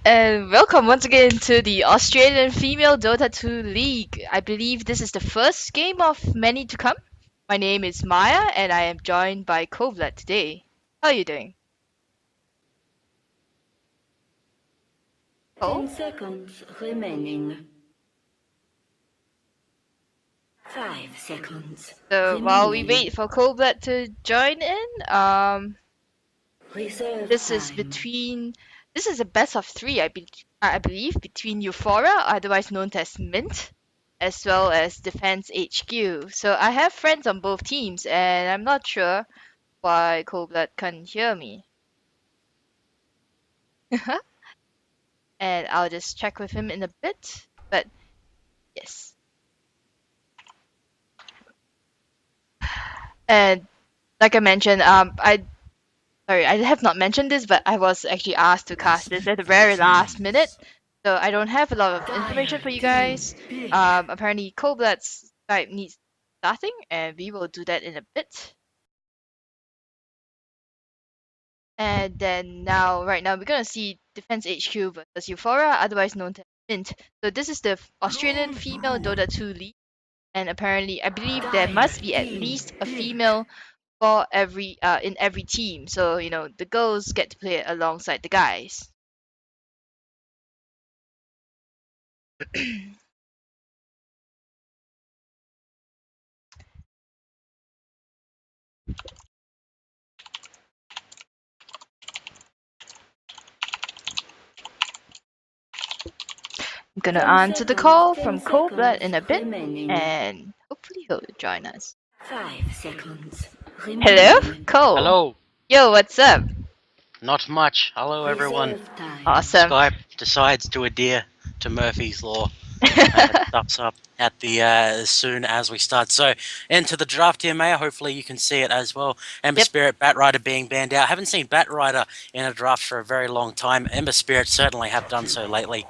And welcome once again to the Australian Female Dota 2 League. I believe this is the first game of many to come. My name is Maya and I am joined by Kovlat today. How are you doing? 10 Cole? seconds remaining. 5 seconds So while we remaining. wait for Kovlat to join in, Reserve this is time. between this is a best of three, I believe, between Euphoria, otherwise known as Mint, as well as Defense HQ. So I have friends on both teams, and I'm not sure why Kovlat can't hear me. And I'll just check with him in a bit. But yes. And like I mentioned, I have not mentioned this, but I was actually asked to cast this at the very last minute. So I don't have a lot of information for you guys. Apparently Koblat's Skype needs starting, and we will do that in a bit. And then right now, we're gonna see Defense HQ versus Euphoria, otherwise known as Mint. So this is the Australian Female Dota 2 League, and apparently, I believe there must be at least a female for every in every team. So the girls get to play alongside the guys. I'm gonna 10 answer the seconds, call 10 from Coldblood in seconds a bit, remaining. and hopefully he'll join us. 5 seconds Hello, remaining. Cole. Hello. Yo, what's up? Not much. Hello, everyone. Reserve time. Awesome. Skype decides to adhere to Murphy's Law and it stuffs up at the as soon as we start. So, into the draft here, Mayor. Hopefully, you can see it as well. Ember Yep. Spirit, Batrider being banned out. Haven't seen Batrider in a draft for a very long time. Ember Spirit certainly have done so lately.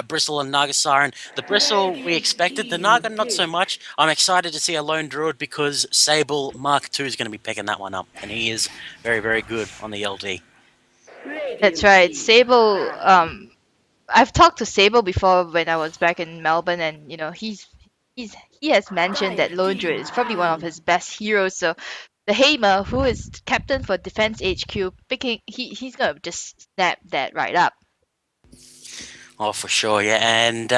Bristle and Naga Siren. The Bristle we expected, the Naga not so much. I'm excited to see a Lone Druid because Sable Mark II is going to be picking that one up, and he is very, very good on the LD. That's right. Sable. I've talked to Sable before when I was back in Melbourne, and he has mentioned that Lone Druid is probably one of his best heroes. So the Hamer, who is captain for Defense HQ, he's gonna just snap that right up. Oh, for sure, yeah. And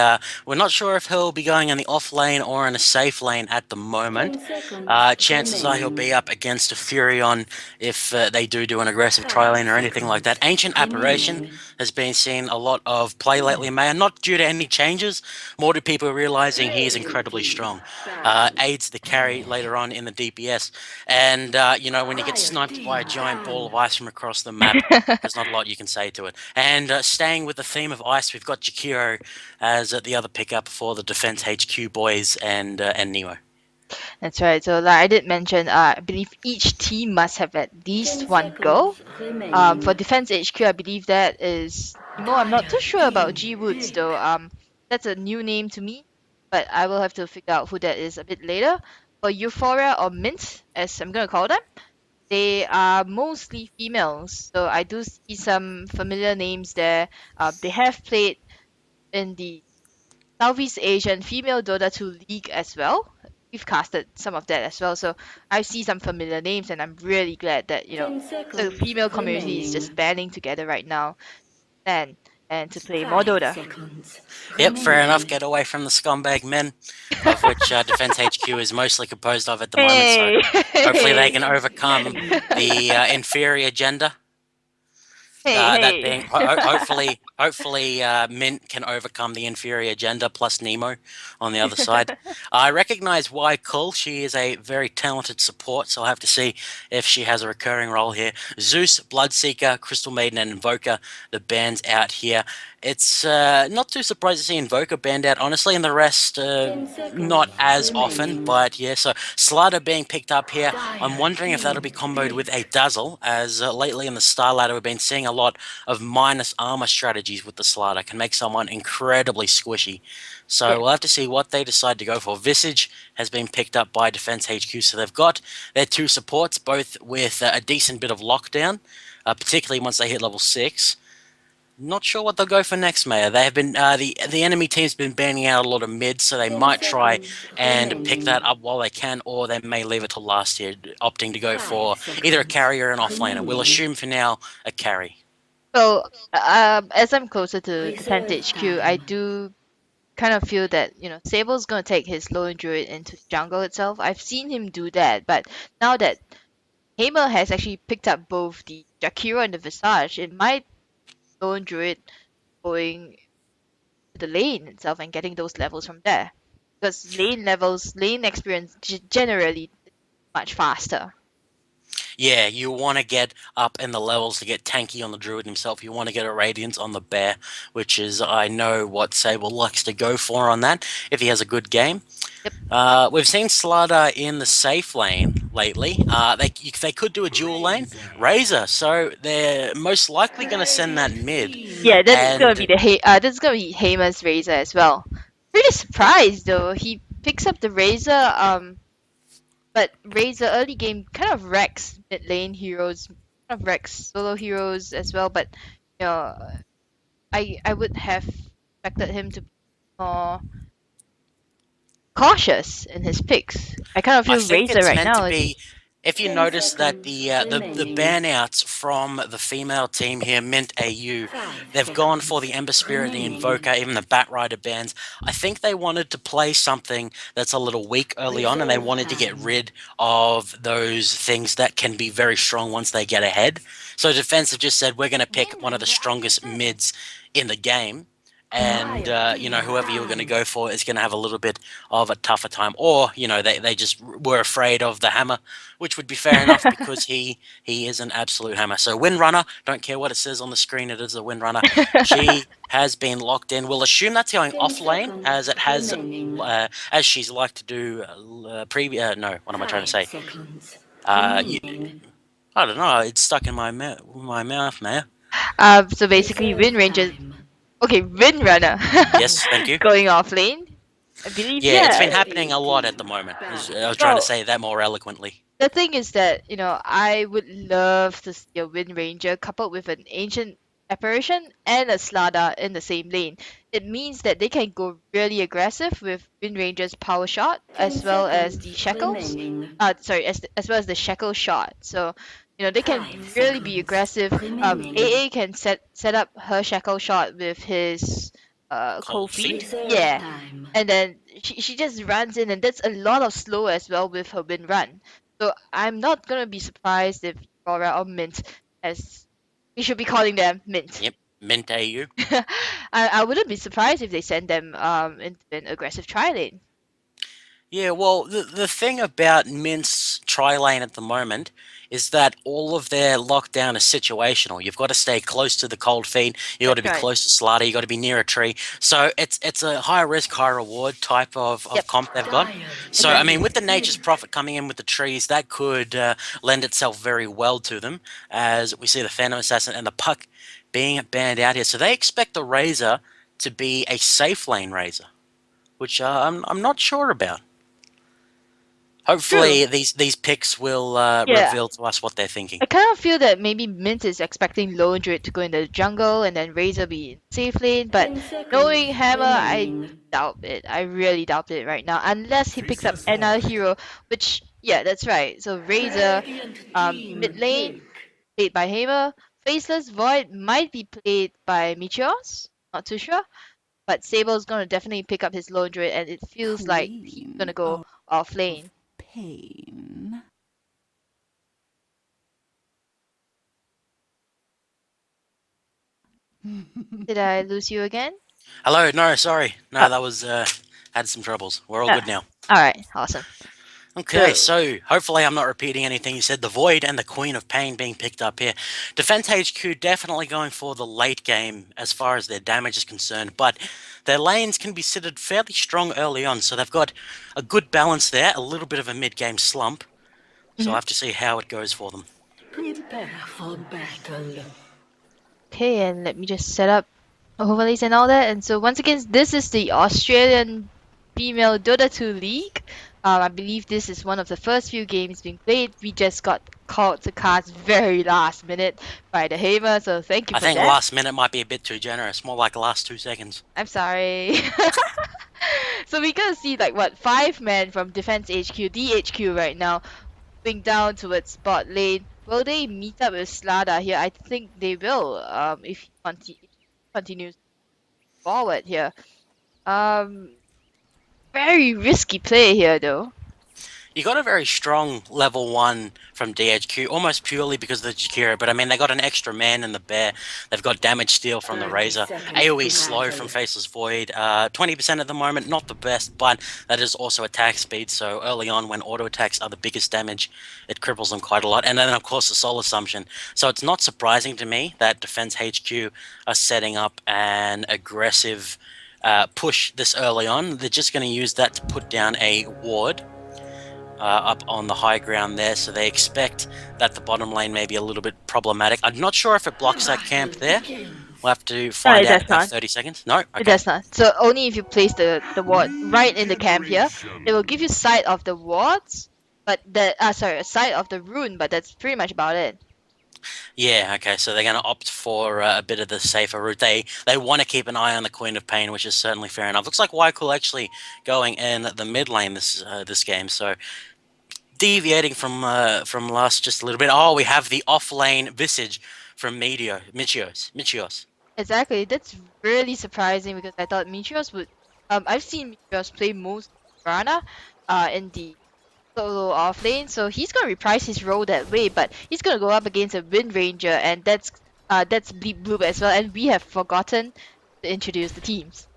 we're not sure if he'll be going in the off lane or in a safe lane at the moment. 10 seconds Chances are he'll be remaining. up against a Furion if they do an aggressive tri lane or anything like that. Ancient Apparition Remaining. has been seeing a lot of play lately, man. Not due to any changes, more to people realizing he is incredibly strong. Aids the carry later on in the DPS. And, when you get sniped by a giant ball of ice from across the map, there's not a lot you can say to it. And staying with the theme of ice, we've got Jakiro as the other pickup for the Defense HQ boys and Nemo. That's right. So like I did mention, I believe each team must have at 10 least one girl. seconds remaining. For Defense HQ, I believe that is Timo. I'm not too sure about G Woods though. That's a new name to me, but I will have to figure out who that is a bit later. For Euphoria or Mint, as I'm gonna call them, they are mostly females. So I do see some familiar names there. They have played in the Southeast Asian Female Dota 2 League as well. We've casted some of that as well. So I see some familiar names, and I'm really glad that 10 the seconds female community is just remaining. banding together right now and to play more 5 Dota. seconds Yep, fair enough. remaining. Get away from the scumbag men, of which Defense HQ is mostly composed of at the moment. So Hey, hopefully they hey, can overcome the inferior gender. That hey, being hopefully Mint can overcome the inferior gender plus Nemo on the other side. I recognize why Cull. She is a very talented support, so I'll have to see if she has a recurring role here. Zeus, Bloodseeker, Crystal Maiden, and Invoker, the bands out here. It's not too surprised to see Invoker banned out, honestly, and the rest 10 seconds not as often. remaining. But yeah, so Slider being picked up here. I'm wondering if that'll be comboed with a Dazzle, as lately in the Star Ladder we've been seeing a lot of minus armor strategies with the Slider. Can make someone incredibly squishy. So yeah, we'll have to see what they decide to go for. Visage has been picked up by Defense HQ, so they've got their two supports, both with a decent bit of lockdown, particularly once they hit level 6. Not sure what they'll go for next, Mayor. They have been the enemy team's been banning out a lot of mids, so they 10 might try seconds and pick that remaining. up while they can, or they may leave it till last year, opting to go 5 for either a seconds carry or an offlaner. We'll remaining. assume for now a carry. So, as I'm closer to Defense Reserve HQ, I time. do kind of feel that, Sable's gonna take his lone druid into the jungle itself. I've seen him do that, but now that Hamer has actually picked up both the Jakiro and the Visage, it might lone druid going to the lane itself and getting those levels from there. Because lane experience generally much faster. Yeah, you want to get up in the levels to get tanky on the druid himself. You want to get a radiance on the bear, which is I know what Sable likes to go for on that if he has a good game. Yep. We've seen Slaughter in the safe lane lately. They could do a dual lane Razor, so they're most likely going to send that mid. Yeah, that's gonna be And that's gonna be Hamer's Razor as well. Pretty surprised though. He picks up the Razor, but Razor early game kind of wrecks mid lane heroes, kind of wrecks solo heroes as well. But you know, I would have expected him to be more cautious in his picks. I kind of I feel think Razor it's right meant to now is be. If you 10 notice that seconds the remaining. banouts from the female team here, Mint.AU, 5 they've gone for the seconds Ember Spirit, the remaining. Invoker, even the Batrider bans. I think they wanted to play something that's a little weak early on, and they Reserve wanted to get time. rid of those things that can be very strong once they get ahead. So defense have just said we're going to pick one of the strongest mids in the game. And whoever you're going to go for is going to have a little bit of a tougher time, or they just were afraid of the hammer, which would be fair enough because he is an absolute hammer. So Windrunner, don't care what it says on the screen, it is a Windrunner. She has been locked in. We'll assume that's going 10 off lane, as seconds it has remaining. as she's liked to do previous. No, what am I trying to 5 say? seconds You, remaining. I don't know. It's stuck in my mouth, man. So basically, Reserve Wind Ranger. time. Okay, Windrunner Yes, thank you. going off lane. I believe, Yeah, it's been yeah. happening a lot at the moment. I was trying to Well, say that more eloquently. the thing is that, I would love to see a Wind Ranger coupled with an Ancient Apparition and a Slada in the same lane. It means that they can go really aggressive with Wind Ranger's power shot 10 as well as the seconds shackles. remaining. Sorry, as well as the shackle shot. So, they can 5 really be seconds aggressive. remaining. AA can set up her shackle shot with his Cold cold feet. feet. Reserve Yeah, time. and then she just runs in, and that's a lot of slow as well with her wind run. So I'm not gonna be surprised if Aurora or Mint, as we should be calling them, Mint. Yep, Mint.AU. I wouldn't be surprised if they send them into an aggressive tri lane. Yeah, well, the thing about Mint's tri lane at the moment is that all of their lockdown is situational. You've got to stay close to the cold feet. You've got to That's be right. close to Slaughter. You've got to be near a tree. So it's a high risk, high reward type of Yep. comp they've got. So I mean, with the Nature's Prophet coming in with the trees, that could lend itself very well to them, as we see the Phantom Assassin and the Puck being banned out here. So they expect the Razor to be a safe lane Razor, which I'm not sure about. True. Hopefully, these picks will Yeah. reveal to us what they're thinking. I kind of feel that maybe Mint is expecting Lone Druid to go in the jungle and then Razor be in safe lane, but 10 seconds knowing Hammer, I remaining. doubt it. I really doubt it right now, unless he picks up another hero, which, yeah, that's right. So Razor, mid lane, played by Hammer. Faceless Void might be played by Meteors, not too sure, but Sable's gonna definitely pick up his Lone Druid, and it feels like he's gonna go off lane. Pain. Did I lose you again? Hello, no, sorry, no, Oh, that was had some troubles. We're all yeah. good now. Alright, awesome. Okay, so hopefully I'm not repeating anything you said. The Void and the Queen of Pain being picked up here. Defense HQ definitely going for the late game as far as their damage is concerned, but their lanes can be considered fairly strong early on, so they've got a good balance there, a little bit of a mid-game slump. So I'll have to see how it goes for them. Prepare for battle. Okay, and let me just set up overlays and all that. And so once again, this is the Australian Female Dota 2 League. I believe this is one of the first few games being played. We just got called to cast very last minute by the Hamer, so thank you I for think that. last minute might be a bit too generous. More like the last 2 seconds. I'm sorry. So we're gonna see like what 5 men from Defense HQ, DHQ right now, moving down towards bot lane. Will they meet up with Slada here? I think they will. If he continues forward here. Um, very risky play here though. You got a very strong level 1 from DHQ, almost purely because of the Jakira, but I mean, they got an extra man in the bear. They've got damage steal from the 30 Razor. seconds AoE to slow battle. from Faceless Void. 20% at the moment, not the best, but that is also attack speed, so early on when auto attacks are the biggest damage, it cripples them quite a lot. And then, of course, the Soul Assumption. So it's not surprising to me that Defense HQ are setting up an aggressive push this early on. They're just going to use that to put down a ward up on the high ground there, so they expect that the bottom lane may be a little bit problematic. I'm not sure if it blocks that camp there. We'll have to No, find it out does in about not. 30 seconds. No? It Okay. does not. So only if you place the ward right in the camp here, it will give you sight of the wards, but sight of the rune, but that's pretty much about it. Yeah, okay, so they're going to opt for a bit of the safer route. They want to keep an eye on the Queen of Pain, which is certainly fair enough. Looks like Wycool actually going in the mid lane this game, so deviating from last just a little bit. Oh, we have the off lane Visage from Michios. Exactly. That's really surprising because I thought Meteos would. I've seen Meteos play most Arcana, in the solo off lane, so he's gonna reprise his role that way. But he's gonna go up against a Wind Ranger, and that's Bleep Bloop as well. And we have forgotten to introduce the teams.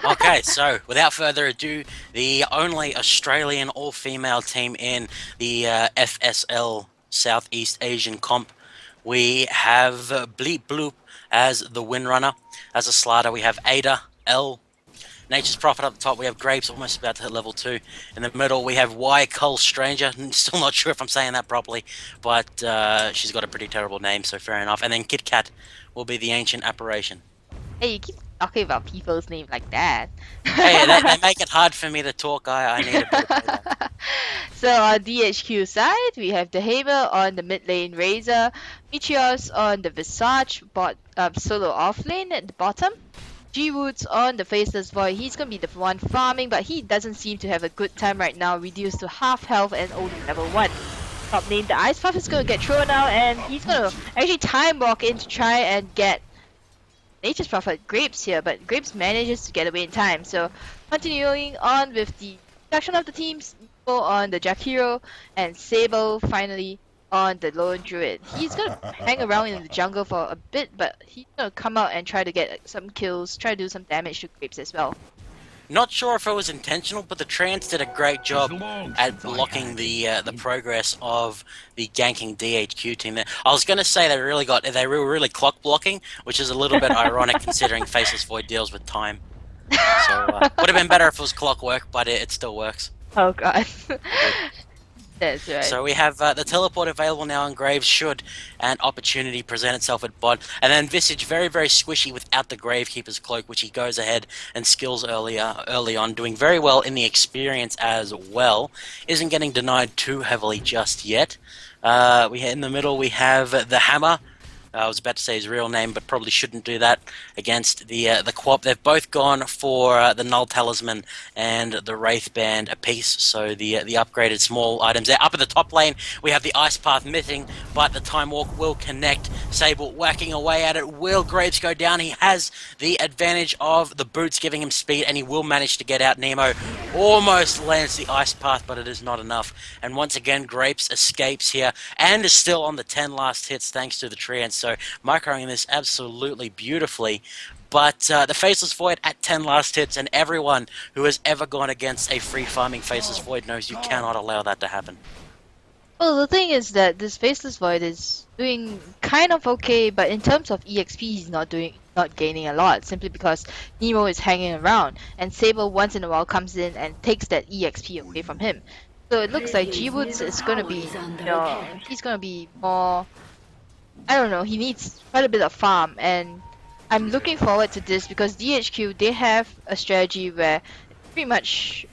Okay, so without further ado, the only Australian all-female team in the FSL Southeast Asian comp, we have Bleep Bloop as the Windrunner. As a Slaughter, we have Ada, L, Nature's Prophet up the top. We have Grapes, almost about to hit level 2. In the middle, we have Y Cull Stranger. Still not sure if I'm saying that properly, but she's got a pretty terrible name, so fair enough. And then Kit Kat will be the Ancient Apparition. Hey, you keep talking about people's name like that. Hey, they make it hard for me to talk. I need a bit of payback. So on DHQ side, we have the Haver on the mid lane Razor, Meteos on the Visage solo off lane at the bottom. G-Woods on the Faceless Void. He's gonna be the one farming, but he doesn't seem to have a good time right now, reduced to half health and only level 1. Top lane, the Ice Puff is gonna get thrown out, and he's gonna actually time walk in to try and get Nature's Prophet Grapes here, but Grapes manages to get away in time. So continuing on with the section of the teams, Nico on the Jack Hero, and Sable finally on the Lone Druid. He's gonna hang around in the jungle for a bit, but he's gonna come out and try to get some kills, try to do some damage to Grapes as well. Not sure if it was intentional, but the Trance did a great job at blocking the progress of the ganking DHQ team there. I was going to say they were really clock blocking, which is a little bit ironic considering Faceless Void deals with time. So would have been better if it was clockwork, but it still works. Oh god. That's right. So we have the teleport available now on Graves should an opportunity present itself at bot. And then Visage very, very squishy without the Gravekeeper's Cloak, which he goes ahead and skills early on, doing very well in the experience as well. Isn't getting denied too heavily just yet. In the middle we have the Hammer. I was about to say his real name, but probably shouldn't do that against the Quap. They've both gone for the Null Talisman and the Wraith Band apiece, so the upgraded small items there. Up at the top lane, we have the Ice Path missing, but the Time Walk will connect. Sable whacking away at it. Will Graves go down? He has the advantage of the boots giving him speed, and he will manage to get out. Nemo almost lands the Ice Path, but it is not enough. And once again, Grapes escapes here and is still on the 10 last hits thanks to the Treants. So microing this absolutely beautifully. But the Faceless Void at 10 last hits, and everyone who has ever gone against a free farming Faceless Void knows you cannot allow that to happen. Well, the thing is that this Faceless Void is doing kind of okay, but in terms of EXP, he's not gaining a lot, simply because Nemo is hanging around, and Sable once in a while comes in and takes that EXP away from him. So it looks like G-Woods is gonna be, he's gonna be more, I don't know, he needs quite a bit of farm, and I'm looking forward to this because DHQ, they have a strategy where pretty much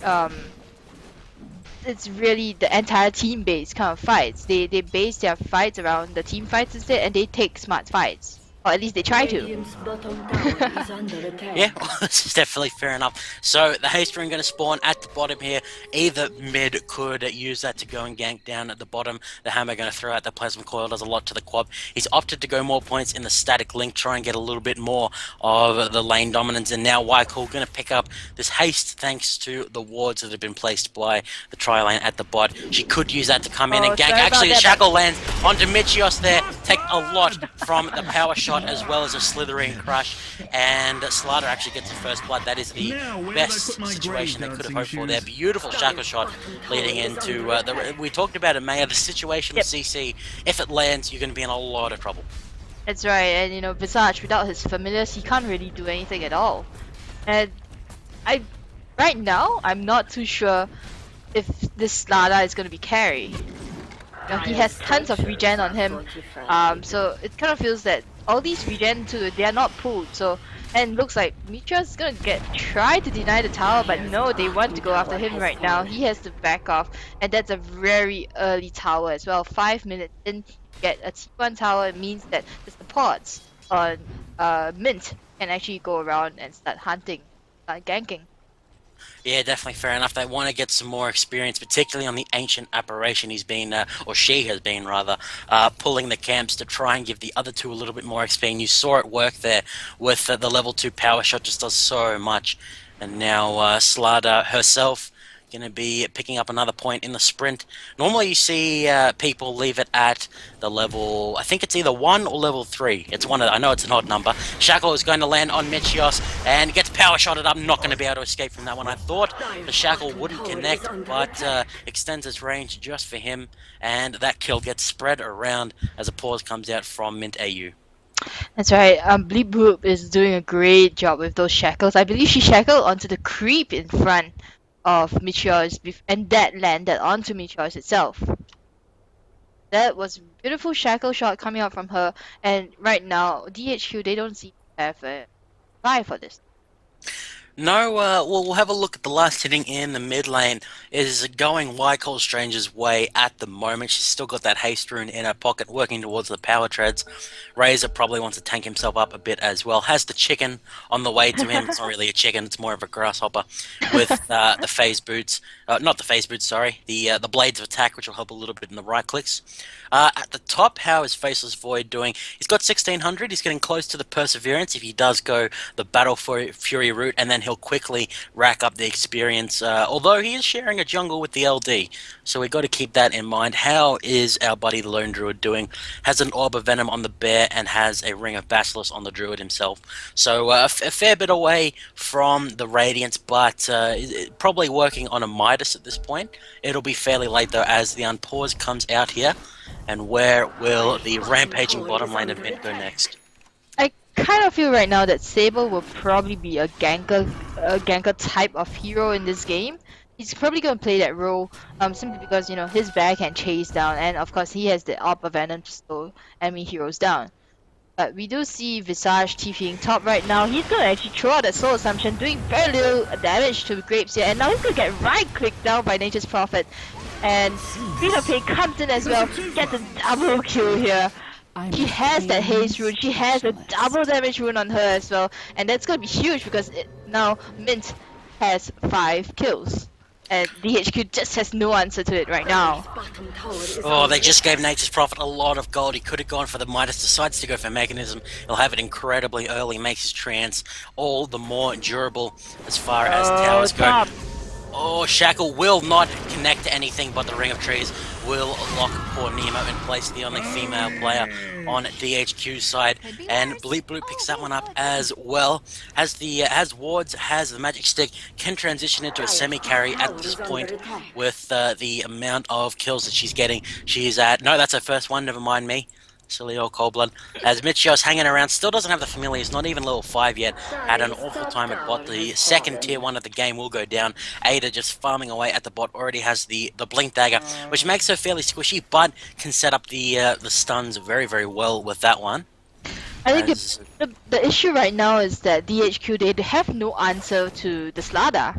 it's really the entire team based kind of fights. They base their fights around the team fights instead, and they take smart fights, or at least they try to. Radiant's bottom tower is under attack. Yeah, this is definitely fair enough. So the haste rune going to spawn at the bottom here. Either mid could use that to go and gank down at the bottom. The hammer going to throw out the plasma coil, does a lot to the quad. He's opted to go more points in the static link, try and get a little bit more of the lane dominance. And now Wycool going to pick up this haste thanks to the wards that have been placed by the tri lane at the bot. She could use that to come in and gank. sorry about Actually, the that, shackle lands onto Michios there. Take a lot from the power shot as well as a slithering crush. And Slaughter actually gets the first blood. That is the best situation they could have hoped for there. Beautiful shackle shot leading into we talked about it, Maya. The situation with CC, if it lands, you're going to be in a lot of trouble. That's right, and you know, Visage, without his familiars, he can't really do anything at all. And right now, I'm not too sure if this Slada is going to be carry. You know, he has tons of regen on him, so it kind of feels that all these regen too, they are not pulled. So, and looks like Mitra's is going to try to deny the tower, but no, they want to go after him right now. He has to back off, and that's a very early tower as well. 5 minutes in, get a T1 tower. It means that the supports on Mint can actually go around and start hunting, ganking. Yeah, definitely fair enough. They want to get some more experience, particularly on the ancient apparition. He's been, or she has been rather, pulling the camps to try and give the other two a little bit more XP. And you saw it work there with the level 2 power shot, just does so much. And now Slada herself going to be picking up another point in the sprint. Normally you see people leave it at the level, I think it's either 1 or level 3. It's one of, I know it's an odd number. Shackle is going to land on Michios and gets power shotted up, not going to be able to escape from that one. I thought the Shackle wouldn't connect, but extends its range just for him, and that kill gets spread around as a pause comes out from Mint.AU. That's right. Bleep Boop is doing a great job with those shackles. I believe she shackled onto the creep in front of Meteors, and that landed onto Meteors itself. That was a beautiful shackle shot coming out from her, and right now DHQ, they don't seem to have a buy for this. No, we'll have a look at the last hitting in the mid lane. It is going Wycole Stranger's way at the moment. She's still got that haste rune in her pocket, working towards the power treads. Razor probably wants to tank himself up a bit as well. Has the chicken on the way to him. It's not really a chicken, it's more of a grasshopper with the phase boots. Not the phase boots, sorry. The blades of attack, which will help a little bit in the right clicks. At the top, how is Faceless Void doing? He's got 1600. He's getting close to the Perseverance if he does go the Battle Fury route, and then he'll quickly rack up the experience, although he is sharing a jungle with the LD, so we've got to keep that in mind. How is our buddy the Lone Druid doing? Has an Orb of Venom on the Bear and has a Ring of Basilisk on the Druid himself, so a fair bit away from the Radiance, but probably working on a Midas at this point. It'll be fairly late though as the Unpause comes out here. And where will the rampaging bottom lane of Mint go next? I kind of feel right now that Sable will probably be a ganker type of hero in this game. He's probably going to play that role simply because, you know, his bag can chase down, and of course he has the Orb of Venom to slow enemy heroes down. But we do see Visage TPing top right now. He's going to actually throw out that Soul Assumption, doing very little damage to Grapes here, and now he's going to get right-clicked down by Nature's Prophet. And Green of Pain comes in as well, gets a double kill here. She has that haste rune, she has a double damage rune on her as well, and that's gonna be huge because now Mint has 5 kills. And DHQ just has no answer to it right now. Oh, they just gave Nature's Prophet a lot of gold. He could have gone for the Midas, decides to go for Mechanism. He'll have it incredibly early, makes his trance all the more durable as far as towers go. Oh, Shackle will not connect to anything but the Ring of Trees. Will lock poor Nemo in place, the only female player on DHQ's side. And Bleep Bloop picks that one up as well. Has wards, has the magic stick, can transition into a semi-carry at this point with the amount of kills that she's getting. She's at, no, that's her first one, never mind me. Silly old cold blood. As Michios hanging around, still doesn't have the familiars, not even level 5 yet. Had an awful time at bot. The second tier 1 of the game will go down. Ada just farming away at the bot, already has the blink dagger, which makes her fairly squishy, but can set up the stuns very, very well with that one. I think the issue right now is that DHQ, they have no answer to the Slada.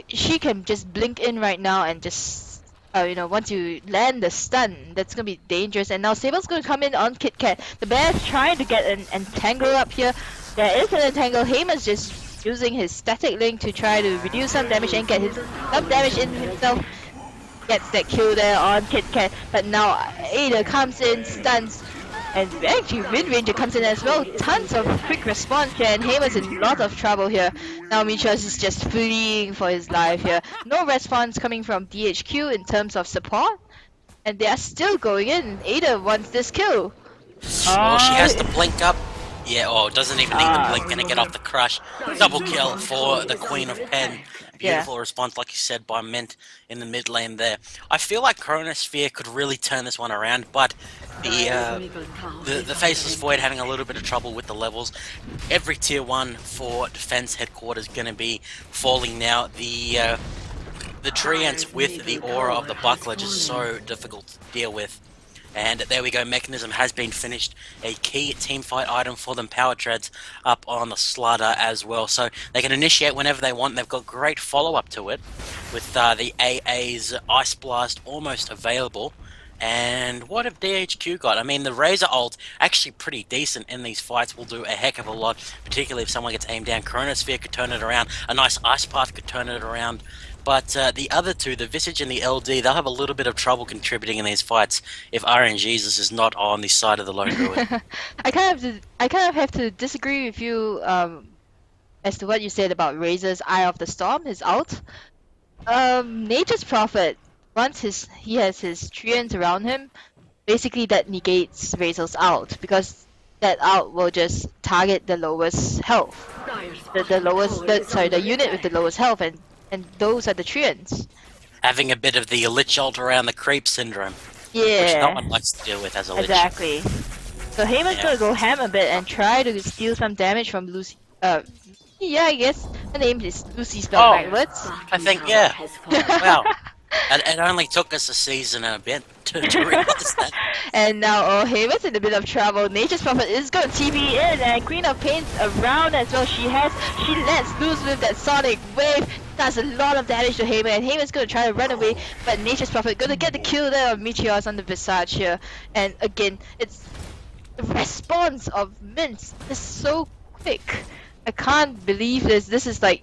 she can just blink in right now and just, once you land the stun, that's gonna be dangerous. And now Sable's gonna come in on Kit Kat. The bear's trying to get an entangle up here. There is an entangle. Heimer's just using his static link to try to reduce some damage and get some damage in himself. Gets that kill there on Kit Kat, but now Ada comes in, stuns, and actually Wind Ranger comes in as well. Tons of quick response here, and Heimer's in a lot of trouble here. Now Mitras is just fleeing for his life here. No response coming from DHQ in terms of support, and they are still going in. Ada wants this kill. Well, she has to blink up. Yeah, doesn't even need the blink, gonna get off the crush. Double kill for the Queen of Pen. Beautiful response, like you said, by Mint in the mid lane there. I feel like Chronosphere could really turn this one around, but the Faceless Void having a little bit of trouble with the levels. Every tier 1 for Defense Headquarters gonna be falling now. The Treants with the aura of the Buckler just so difficult to deal with. And there we go, Mechanism has been finished. A key teamfight item for them, Power Treads, up on the Slaughter as well. So they can initiate whenever they want. They've got great follow-up to it, with the AA's Ice Blast almost available. And what have DHQ got? I mean, the Razor ult, actually pretty decent in these fights, will do a heck of a lot, particularly if someone gets aimed down. Chronosphere could turn it around. A nice Ice Path could turn it around. But the other two, the Visage and the LD, they'll have a little bit of trouble contributing in these fights if RNGesus is not on the side of the Lone Druid. I kind of have to disagree with you as to what you said about Razor's Eye of the Storm, his ult. Nature's Prophet, once he has his treants around him, basically that negates Razor's ult, because that ult will just target the lowest health. The unit with the lowest health, and those are the treants. Having a bit of the Lich ult around the creep syndrome. Yeah. Which no one likes to deal with as a Lich. Exactly. So Heimer's gonna go ham a bit and try to steal some damage from Lucy. Yeah, I guess her name is Lucy spelled backwards. I think, yeah. Wow. It only took us a season and a bit to realize that. And now, Heimer's in a bit of trouble. Nature's Prophet is going to TP in, and Queen of Pain's around as well. She lets loose with that Sonic Wave. Does a lot of damage to Heimer, and Heimer's going to try to run away, but Nature's Prophet going to get the kill there on Meteors on the Visage here. And again, it's the response of Mint is so quick. I can't believe this. This is like,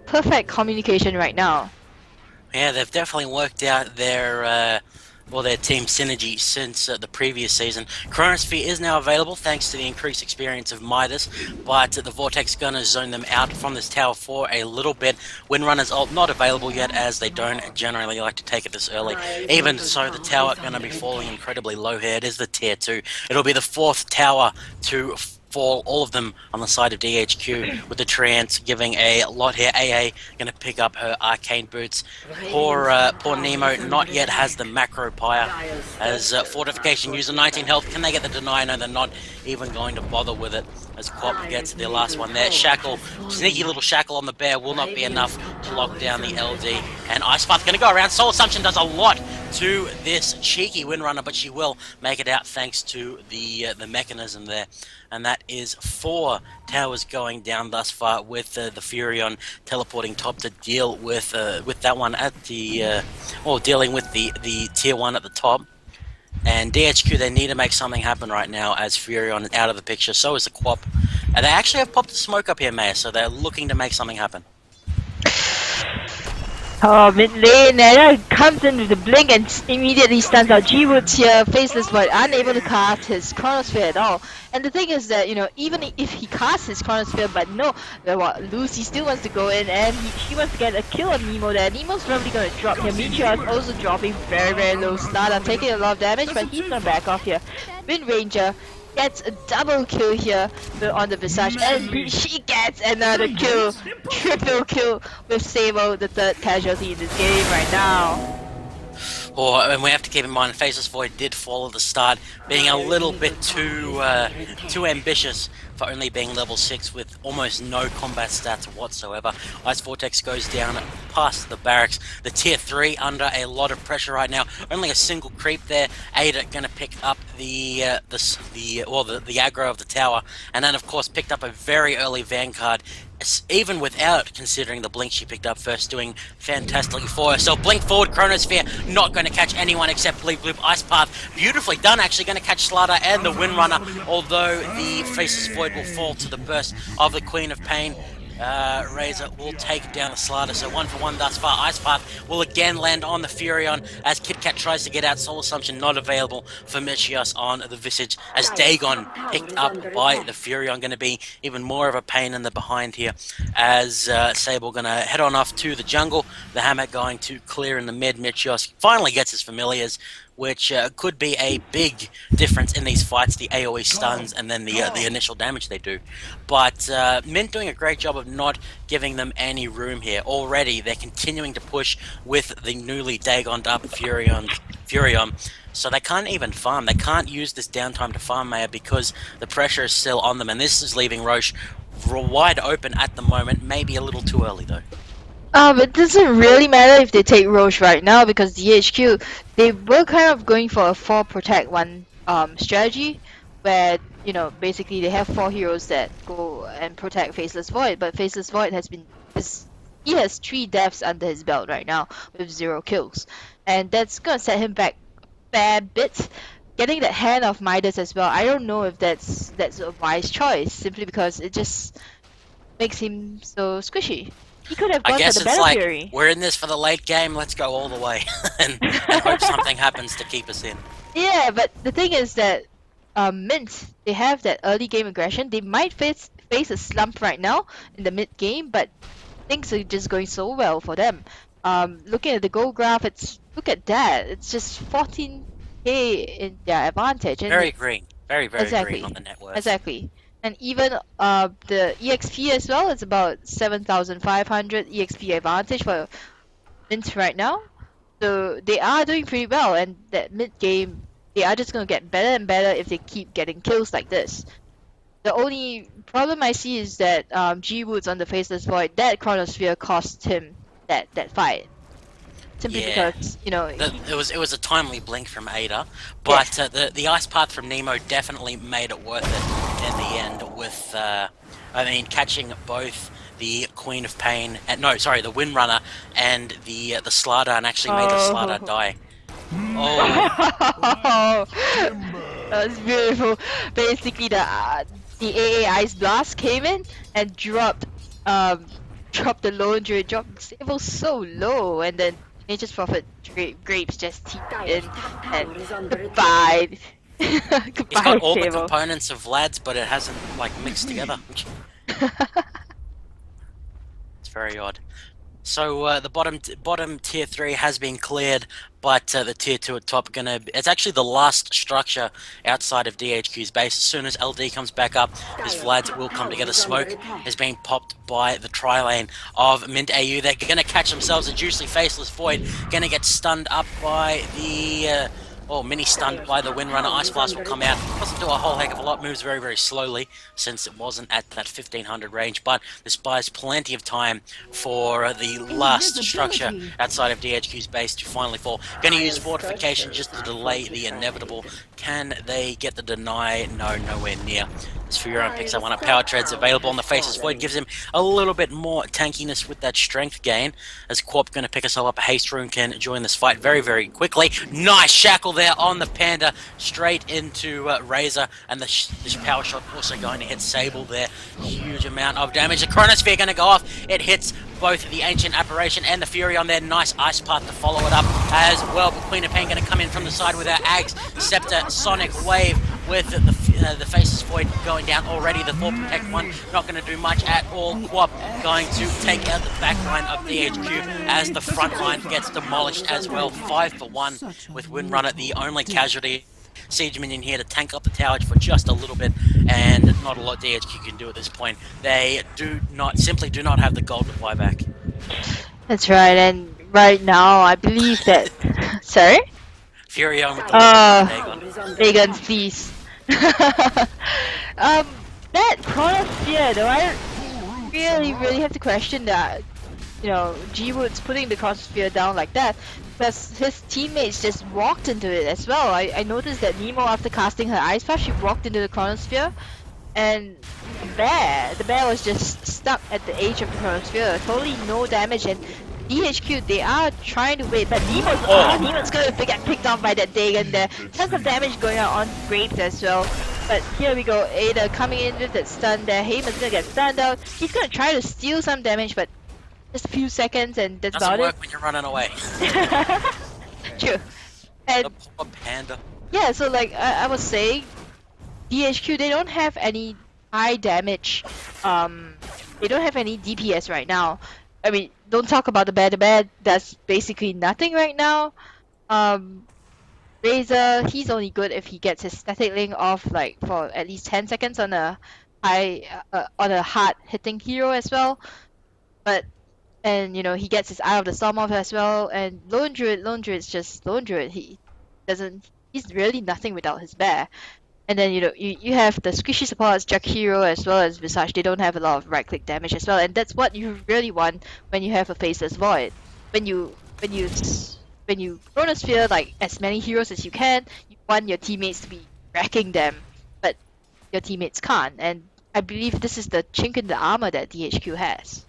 perfect communication right now. Yeah, they've definitely worked out their team synergy since the previous season. Chronosphere is now available thanks to the increased experience of Midas, but the Vortex gonna zone them out from this tower for a little bit. Windrunner's ult not available yet, as they don't generally like to take it this early. Even so, the tower gonna be falling incredibly low here. It is the tier 2. It'll be the 4th tower to fall, all of them on the side of DHQ, with the Treants giving a lot here. AA gonna pick up her arcane boots. Poor Nemo not yet has the macro pyre, as fortification user 19 health. Can they get the deny? No, they're not even going to bother with it, as Quap gets their last one there. Shackle, sneaky little shackle on the bear will not be enough to lock down the LD, and Ice Path gonna go around. Soul Assumption does a lot to this cheeky Windrunner, but she will make it out thanks to the mechanism there. And that is 4 towers going down thus far, with the Furion teleporting top to deal with that one at the dealing with the tier 1 at the top. And DHQ, they need to make something happen right now, as Furion is out of the picture. So is the Quap, and they actually have popped the smoke up here, Maya. So they're looking to make something happen. Oh, mid lane, and comes in with the blink and immediately stuns out G-Woods here. Faceless Void unable to cast his Chronosphere at all. And the thing is that, even if he casts his Chronosphere, but no, Lucy still wants to go in, and she wants to get a kill on Nemo there. Nemo's probably going to drop here. Meteor's also dropping very, very low. Slaughter taking a lot of damage, but he's going to back off here. Wind Ranger gets a double kill here on the Visage, and she gets another kill. Triple kill with Sable, the 3rd casualty in this game right now. And we have to keep in mind, Faceless Void did fall at the start, being a little bit too ambitious for only being level 6 with almost no combat stats whatsoever. Ice Vortex goes down, past the barracks. The tier 3 under a lot of pressure right now. Only a single creep there. Ada gonna pick up the aggro of the tower, and then of course picked up a very early Vanguard. Even without considering the blink she picked up first, doing fantastically for her. So blink forward, Chronosphere, not going to catch anyone except Bleep Bloop. Ice Path, beautifully done, actually going to catch Slaughter and the Windrunner, although the Faceless Void will fall to the burst of the Queen of Pain. Razor will take down the Slaughter, so 1 for 1 thus far. Ice Path will again land on the Furion as Kit Kat tries to get out. Soul Assumption not available for Michios on the Visage as Dagon picked up by the Furion. Going to be even more of a pain in the behind here as Sable going to head on off to the jungle. The Hammer going to clear in the mid. Michios finally gets his familiars, which could be a big difference in these fights, the AoE stuns and then the initial damage they do. But Mint doing a great job of not giving them any room here. Already they're continuing to push with the newly Dagoned up Furion, so they can't even farm. They can't use this downtime to farm Maya because the pressure is still on them, and this is leaving Roche wide open at the moment, maybe a little too early though. It doesn't really matter if they take Roche right now because DHQ, they were kind of going for a 4 protect 1 strategy where, you know, basically they have 4 heroes that go and protect Faceless Void, but Faceless Void he has 3 deaths under his belt right now with 0 kills, and that's gonna set him back a fair bit. Getting that Hand of Midas as well, I don't know if that's a wise choice, simply because it just makes him so squishy. He could have gone I guess for the it's Battle like, Fury. we're in this for the late game, let's go all the way and hope something happens to keep us in. Yeah, but the thing is that Mint, they have that early game aggression. They might face a slump right now in the mid game, but things are just going so well for them. Looking at the goal graph, look at that. It's just 14k in their advantage. And Very green. Very exactly, green on the net worth. Exactly. And even the EXP as well, it's about 7,500 EXP advantage for Mint right now. So they are doing pretty well, and that mid game, they are just going to get better and better if they keep getting kills like this. The only problem I see is that G Woods on the Faceless Void, that Chronosphere cost him that fight. Simply because, you know... It was a timely blink from Ada, but the Ice Path from Nemo definitely made it worth it in the end with, catching both the Queen of Pain, the Windrunner and the Slaughter, and actually made the Slaughter die. Oh! That was beautiful. Basically, the AA Ice Blast came in and dropped the Lone Druid, dropped the Sable so low, and then Nature's Prophet Grapes just teeped in and goodbye. Goodbye, He's got all the Sable. components of Vlad's, but it hasn't mixed together. It's very odd. So the bottom tier 3 has been cleared, but the tier 2 at top it's actually the last structure outside of DHQ's base. As soon as LD comes back up, this Vlad's will come together. Smoke is being popped by the tri-lane of Mint.AU. They're gonna catch themselves a juicy Faceless Void, gonna get stunned up by the mini stunned by the Windrunner. Ice Blast will come out. Doesn't do a whole heck of a lot. Moves very, very slowly since it wasn't at that 1500 range. But this buys plenty of time for the last structure outside of DHQ's base to finally fall. Going to use Fortification just to delay the inevitable. Can they get the deny? No, nowhere near. As Furion picks up one of Power Treads available on the Faceless Void, gives him a little bit more tankiness with that strength gain. As Quap going to pick herself up, a Haste Rune can join this fight very, very quickly. Nice shackle there on the Panda, straight into Razor, and this Power Shot also going to hit Sable there. Huge amount of damage. The Chronosphere going to go off. It hits both the Ancient Apparition and the Fury on there. Nice Ice Path to follow it up as well. But Queen of Pain going to come in from the side with her Ags, Scepter, Sonic Wave with the Faceless Void going down already. The 4 Protect 1 not going to do much at all. Quap going to take out the back line of DHQ as the front line gets demolished as well. 5 for 1 with Windrunner, the only casualty. Siege Minion here to tank up the tower for just a little bit, and not a lot DHQ can do at this point. They simply do not have the gold to buy back. That's right, and right now I believe that... Sorry? Furion with the Dagon, please. That Chronosphere though, I really have to question that. G Woods putting the Chronosphere down like that because his teammates just walked into it as well. I noticed that Nemo, after casting her Ice Path, she walked into the Chronosphere, and the bear was just stuck at the edge of the Chronosphere, totally no damage. And DHQ, they are trying to wait, but Nemo's gonna get picked off by that Dagon there. Tons of damage going on Grapes as well. But here we go, Ada coming in with that stun there. Heyman's gonna get stunned out. He's gonna try to steal some damage, but just a few seconds and that's Doesn't about work when you're running away. it. True. And The poor panda. yeah, so like I was saying, DHQ, they don't have any high damage. They don't have any DPS right now. I mean, don't talk about the bear. The bear does basically nothing right now. Razor, he's only good if he gets his static link off like for at least 10 seconds on a hard hitting hero as well. But he gets his Eye of the Storm off as well. And Lone Druid's just Lone Druid. He's really nothing without his bear. And then you have the squishy supports, Jack Hero as well as Visage. They don't have a lot of right click damage as well, and that's what you really want when you have a Faceless Void. When you Chronosphere like as many heroes as you can, you want your teammates to be wrecking them, but your teammates can't. And I believe this is the chink in the armor that DHQ has.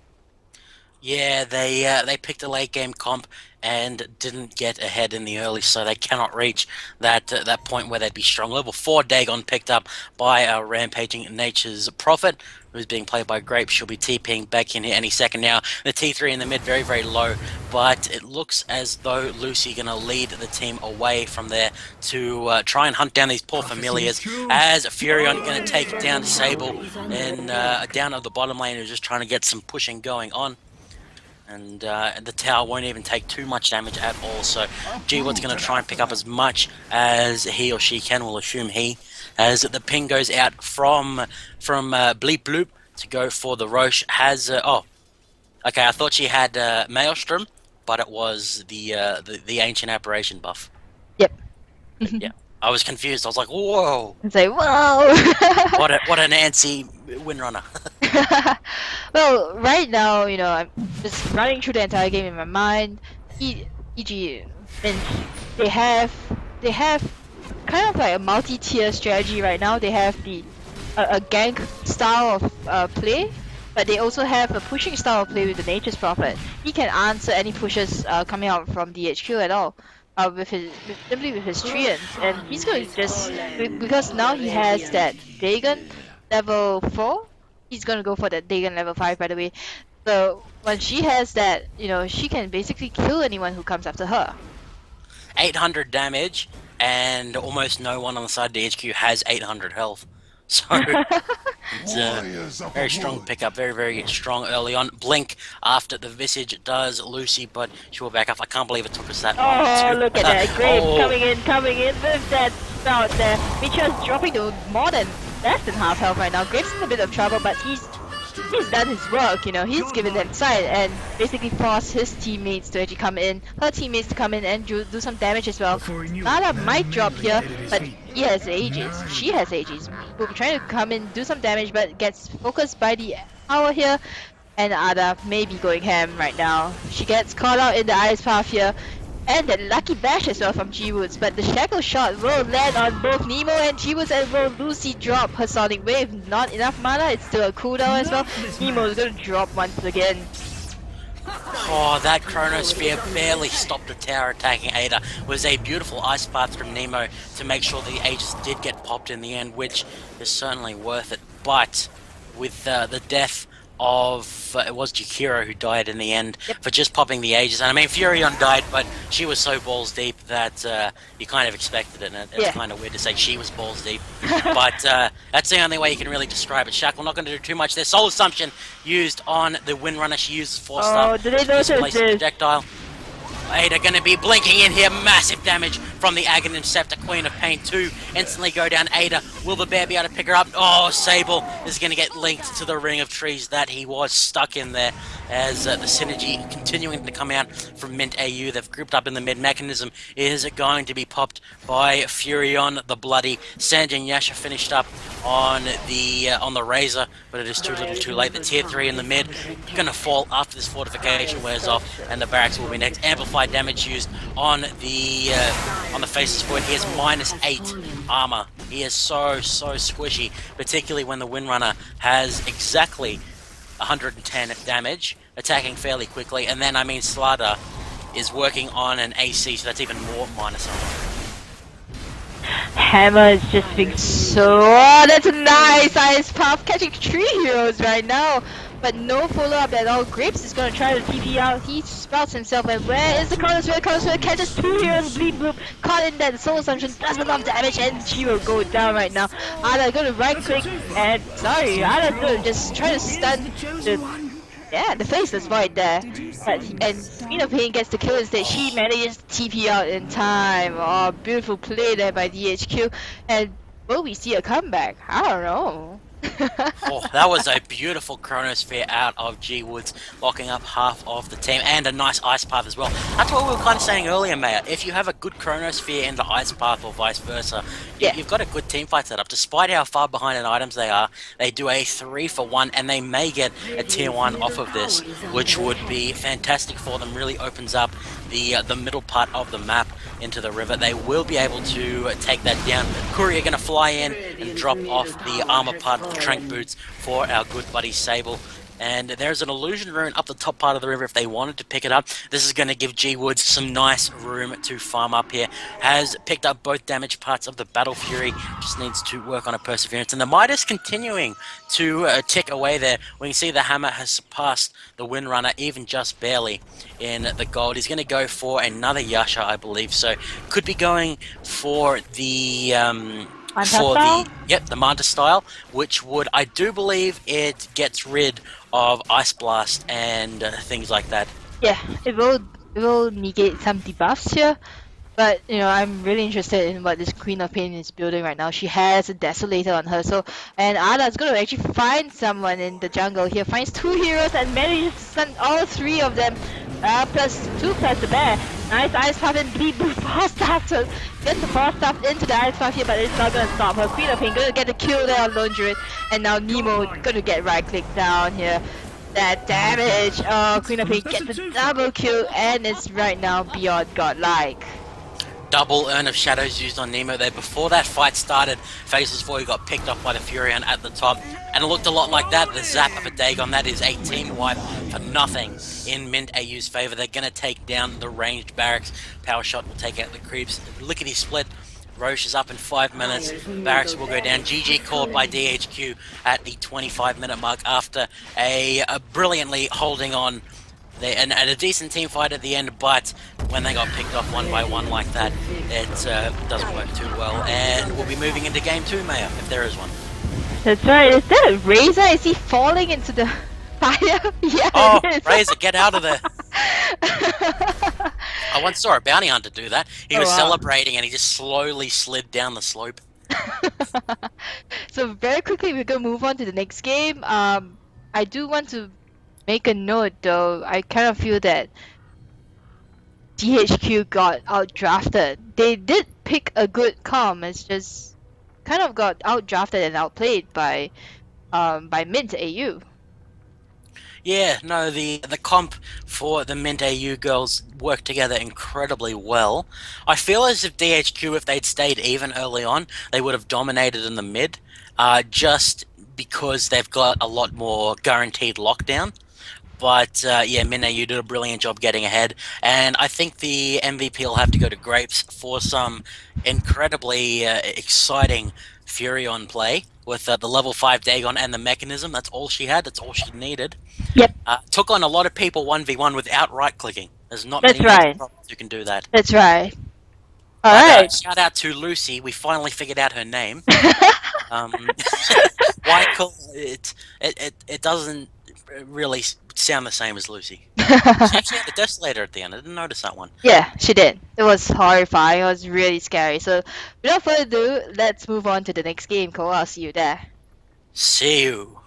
Yeah, they picked a late game comp and didn't get ahead in the early, so they cannot reach that point where they'd be strong. Level 4 Dagon picked up by our Rampaging Nature's Prophet, who's being played by Grape. She'll be TPing back in here any second now. The T3 in the mid, very, very low, but it looks as though Lucy going to lead the team away from there to try and hunt down these poor familiars, as Furion going to take down Sable and down at the bottom lane, who's just trying to get some pushing going on. And the tower won't even take too much damage at all, so G-Wood's going to try and pick up as much as he or she can. We'll assume he, as the ping goes out from Bleep Bloop to go for the Roche. Has okay, I thought she had Maelstrom, but it was the Ancient Apparition buff. Yep. Yeah, I was confused. I was like, whoa! It's like, whoa! what an antsy windrunner. Well, right now, I'm just running through the entire game in my mind. EG, and they have kind of like a multi-tier strategy right now. They have a gank style of play, but they also have a pushing style of play with the Nature's Prophet. He can answer any pushes coming out from DHQ at all. Simply with his treants, and he's going to just because now he has that Dagon level 4. He's gonna go for that Dagon level 5, by the way. So when she has that, she can basically kill anyone who comes after her. 800 damage, and almost no one on the side of DHQ has 800 health. So it's a very strong pickup, very, very strong early on. Blink after the Visage does Lucy, but she will back up. I can't believe it took us that long. Oh, look at that. Grape coming in with that spout there. Mitchell's dropping to less than half health right now. Grape's in a bit of trouble, but he's done his work, he's given them sight and basically forced his teammates to actually come in, her teammates to come in and do some damage as well. Nada might drop here, but he has Aegis. She has Aegis. We'll be trying to come in, do some damage, but gets focused by the tower here. And Ada may be going ham right now. She gets caught out in the ice path here. And the lucky bash as well from G-Woods, but the shackle shot will land on both Nemo and G-Woods, and will Lucy drop her Sonic Wave? Not enough mana, it's still a cooldown as well. Nemo's gonna drop once again. Oh, that Chronosphere barely stopped the tower attacking Ada. It was a beautiful ice path from Nemo to make sure the Aegis did get popped in the end, which is certainly worth it. But with the death of it was Jakiro who died in the end for just popping the Aegis. And I mean, Furion died, but she was so balls deep that you kind of expected it. And it's kind of weird to say she was balls deep, but that's the only way you can really describe it. Shackle not going to do too much there. Soul Assumption used on the Windrunner. She uses 4-star. Oh, did they notice this? Projectile. Ada going to be blinking in here. Massive damage from the Aghanim Scepter. Queen of Pain 2 instantly go down. Ada Will the bear be able to pick her up? Oh, Sable is going to get linked to the ring of trees that he was stuck in there as the synergy continuing to come out from Mint.AU. They've grouped up in the mid. Mechanism is going to be popped by Furion the Bloody. Sanjin Yasha finished up on the Razor, but it is too little too late. The tier 3 in the mid going to fall after this fortification wears off, and the barracks will be next. Amplified damage used on the faces for it. He has -8 armor. He is so squishy, particularly when the Windrunner has exactly 110 damage, attacking fairly quickly, and then, I mean, Slada is working on an AC, so that's even more minus armor. Hammer is just being so... Oh, that's a nice ice puff, catching 3 heroes right now. But no follow-up at all. Grapes is gonna try to TP out. He sprouts himself, and where is the Chronosphere? Chronosphere catches 2 heroes, bleed bloop, caught in that Soul Assumption, does enough damage, and she will go down right now. Ada gonna right-click, and sorry, Ada's gonna just try to stun the faceless void there. And Queen of Pain gets the kill instead. She manages to TP out in time. Oh, beautiful play there by DHQ. And will we see a comeback? I don't know. Oh, that was a beautiful Chronosphere out of G Woods, locking up half of the team, and a nice Ice Path as well. That's what we were kind of saying earlier, Maya. If you have a good Chronosphere and the Ice Path, or vice versa, you've got a good team fight set up. Despite how far behind in items they are, they do a 3-for-1, and they may get a tier 1 off of this, which would be fantastic for them. Really opens up the middle part of the map into the river. They will be able to take that down. Courier going to fly in and drop off the armor part of the Trank Boots for our good buddy Sable. And there's an illusion rune up the top part of the river if they wanted to pick it up. This is going to give G Woods some nice room to farm up here. Has picked up both damage parts of the Battle Fury. Just needs to work on a Perseverance. And the Midas continuing to tick away there. We can see the Hammer has surpassed the Windrunner even just barely in the gold. He's going to go for another Yasha, I believe. So could be going for the... the Manta style, which would, I do believe, it gets rid of Ice Blast and things like that. Yeah, it will negate some debuffs here, but you know, I'm really interested in what this Queen of Pain is building right now. She has a Desolator on her, so, and Ada's gonna actually find someone in the jungle here, finds 2 heroes and manages to stun all 3 of them, plus 2 plus the bear. Nice Ice Puff and Bleed Blue Frost Staff to get the Frost Staff into the Ice Puff here, but it's not gonna stop her. Queen of Pain gonna get the kill there on Lone Druid, and now Nemo gonna get right click down here. That damage! Oh, Queen of Pain gets the double kill, and it's right now beyond godlike. Double Urn of Shadows used on Nemo there. Before that fight started, Faceless Void got picked off by the Furion at the top, and it looked a lot like that. The zap of a Dagon, that is a team wipe for nothing in Mint.AU's favour. They're going to take down the ranged barracks. Power Shot will take out the creeps. Lickety split. Roche is up in 5 minutes. Barracks will go down. GG called by DHQ at the 25-minute mark after a brilliantly holding on. And a decent team fight at the end, but when they got picked off one by one like that, it doesn't work too well. And we'll be moving into game 2, Maya, if there is one. That's right. Is that a Razor? Is he falling into the fire? Yeah. Oh, Razor, get out of there! I once saw a bounty hunter do that. He was celebrating and he just slowly slid down the slope. So very quickly, we're gonna move on to the next game. I do want to make a note though. I kind of feel that DHQ got outdrafted. They did pick a good comp. It's just kind of got outdrafted and outplayed by Mint.AU. Yeah, no, the comp for the Mint.AU girls worked together incredibly well. I feel as if DHQ, if they'd stayed even early on, they would have dominated in the mid, just because they've got a lot more guaranteed lockdown. But yeah, Mint.AU did a brilliant job getting ahead, and I think the MVP will have to go to Grapes for some incredibly exciting Furion play with the level 5 Dagon and the Mechanism. That's all she had, that's all she needed. Yep. Took on a lot of people 1v1 without right-clicking. There's not That's many right. who can do that. That's right. But, Alright. shout out to Lucy, we finally figured out her name. Why call it doesn't... really sound the same as Lucy. She actually had a desolator at the end. I didn't notice that one. Yeah, she did. It was horrifying. It was really scary. So, without further ado, let's move on to the next game. Cole, I'll see you there. See you.